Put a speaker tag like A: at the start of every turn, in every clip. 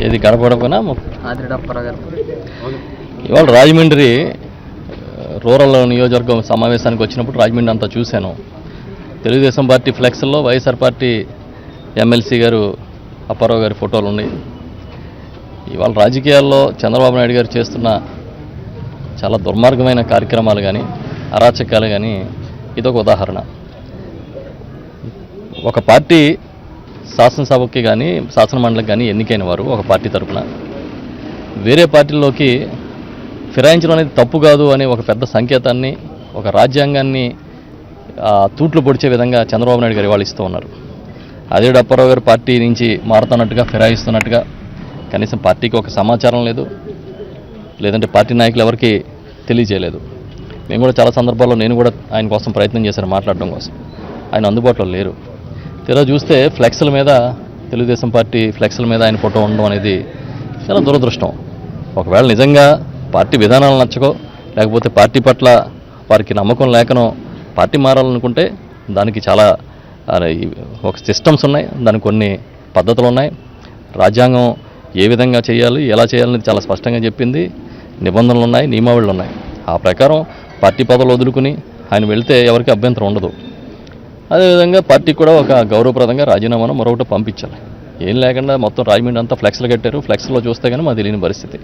A: ఇది కనపడకపోయినా ఇవాళ రాజమండ్రి రూరల్ నియోజకవర్గం సమావేశానికి వచ్చినప్పుడు రాజమండ్రి అంతా చూశాను. తెలుగుదేశం పార్టీ ఫ్లెక్స్లో వైఎస్ఆర్ పార్టీ ఎమ్మెల్సీ గారు అప్పారావు గారి ఫోటోలు ఉన్నాయి. ఇవాళ రాజకీయాల్లో చంద్రబాబు నాయుడు గారు చేస్తున్న చాలా దుర్మార్గమైన కార్యక్రమాలు కానీ అరాచకాలు కానీ ఇదొక ఉదాహరణ. ఒక పార్టీ శాసనసభకి కానీ శాసనమండలికి కానీ ఎన్నికైన వారు ఒక పార్టీ తరఫున వేరే పార్టీల్లోకి ఫిరాయించడం అనేది తప్పు కాదు అనే ఒక పెద్ద సంకేతాన్ని, ఒక రాజ్యాంగాన్ని తూట్లు పొడిచే విధంగా చంద్రబాబు నాయుడు గారు వాళ్ళు ఇస్తూ ఉన్నారు. అదే అప్పారావు గారు పార్టీ నుంచి మారుతున్నట్టుగా ఫిరాయిస్తున్నట్టుగా కనీసం పార్టీకి ఒక సమాచారం లేదు, లేదంటే పార్టీ నాయకులు ఎవరికి తెలియజేయలేదు. మేము కూడా చాలా సందర్భాల్లో నేను కూడా ఆయన కోసం ప్రయత్నం చేశాను మాట్లాడడం కోసం. ఆయన అందుబాటులో లేరు. తీరా చూస్తే ఫ్లెక్స్ల మీద తెలుగుదేశం పార్టీ ఫ్లెక్స్ల మీద ఆయన ఫోటో ఉండడం అనేది చాలా దురదృష్టం. ఒకవేళ నిజంగా పార్టీ విధానాలు నచ్చకో, లేకపోతే పార్టీ పట్ల వారికి నమ్మకం లేకనో పార్టీ మారాలనుకుంటే దానికి చాలా ఒక సిస్టమ్స్ ఉన్నాయి, దానికి కొన్ని పద్ధతులు ఉన్నాయి. రాజ్యాంగం ఏ విధంగా చేయాలి, ఎలా చేయాలనేది చాలా స్పష్టంగా చెప్పింది. నిబంధనలు ఉన్నాయి, నియమావళులు ఉన్నాయి. ఆ ప్రకారం పార్టీ పదవులు వదులుకుని ఆయన వెళ్తే ఎవరికి అభ్యంతరం ఉండదు. అదేవిధంగా పార్టీకి కూడా ఒక గౌరవప్రదంగా రాజీనామాను మరొకటి పంపించాలి. ఏం లేకుండా మొత్తం రాజమండ్రి అంతా ఫ్లెక్స్లు కట్టారు. ఫ్లెక్స్లో చూస్తే కానీ మాకు తెలియని పరిస్థితి.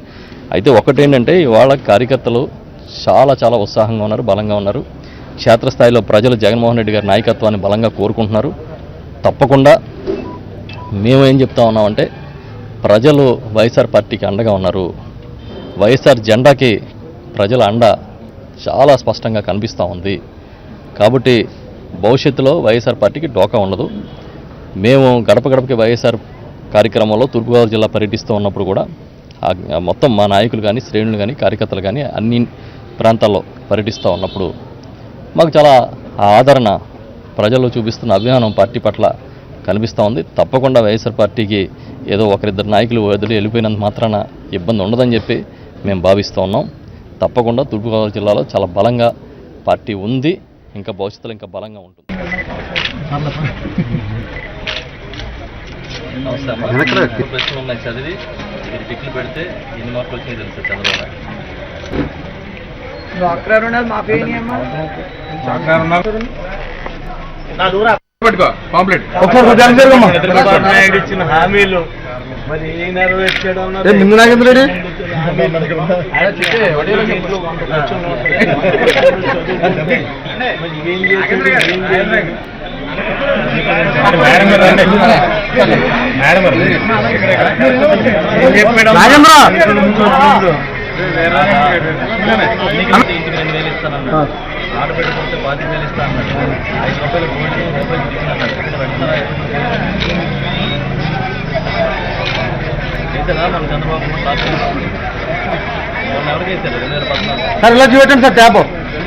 A: అయితే ఒకటేంటంటే ఇవాళ కార్యకర్తలు చాలా చాలా ఉత్సాహంగా ఉన్నారు, బలంగా ఉన్నారు. క్షేత్రస్థాయిలో ప్రజలు జగన్మోహన్ రెడ్డి గారి నాయకత్వాన్ని బలంగా కోరుకుంటున్నారు. తప్పకుండా మేము ఏం చెప్తా ఉన్నామంటే ప్రజలు వైఎస్ఆర్ పార్టీకి అండగా ఉన్నారు. వైఎస్ఆర్ జెండాకి ప్రజల అండ చాలా స్పష్టంగా కనిపిస్తూ ఉంది. కాబట్టి భవిష్యత్తులో వైఎస్ఆర్ పార్టీకి డోకా ఉండదు. మేము గడప గడపకి వైఎస్ఆర్ కార్యక్రమంలో తూర్పుగోదావరి జిల్లా పర్యటిస్తూ ఉన్నప్పుడు కూడా మొత్తం మా నాయకులు కానీ శ్రేణులు కానీ కార్యకర్తలు కానీ అన్ని ప్రాంతాల్లో పర్యటిస్తూ ఉన్నప్పుడు మాకు చాలా ఆదరణ, ప్రజల్లో చూపిస్తున్న అభిమానం పార్టీ పట్ల కనిపిస్తూ ఉంది. తప్పకుండా వైఎస్ఆర్ పార్టీకి ఏదో ఒకరిద్దరు నాయకులు ఎదురు వెళ్ళిపోయినంత మాత్రాన ఇబ్బంది ఉండదని చెప్పి మేము భావిస్తూ ఉన్నాం. తప్పకుండా తూర్పుగోదావరి జిల్లాలో చాలా బలంగా పార్టీ ఉంది, ఇంకా భవిష్యత్తులో ఇంకా బలంగా ఉంటుంది. ప్రశ్నలు ఉన్నాయి చదివి మీరు టిక్లు పెడితే ఎన్ని మార్కులు వచ్చినాయి తెలుసు చంద్రబాబు నాయుడు ఇచ్చిన హామీలు మరి నెరవేర్చడం ముందు నాగేంద్ర ఆడబెట్టుకుంటే 25,000 ఇస్తా అన్నాడు. 5 రూపాయలు రూపాయలు తీసుకున్నాడు. అయితే మన చంద్రబాబు ఎవరికైతే 2014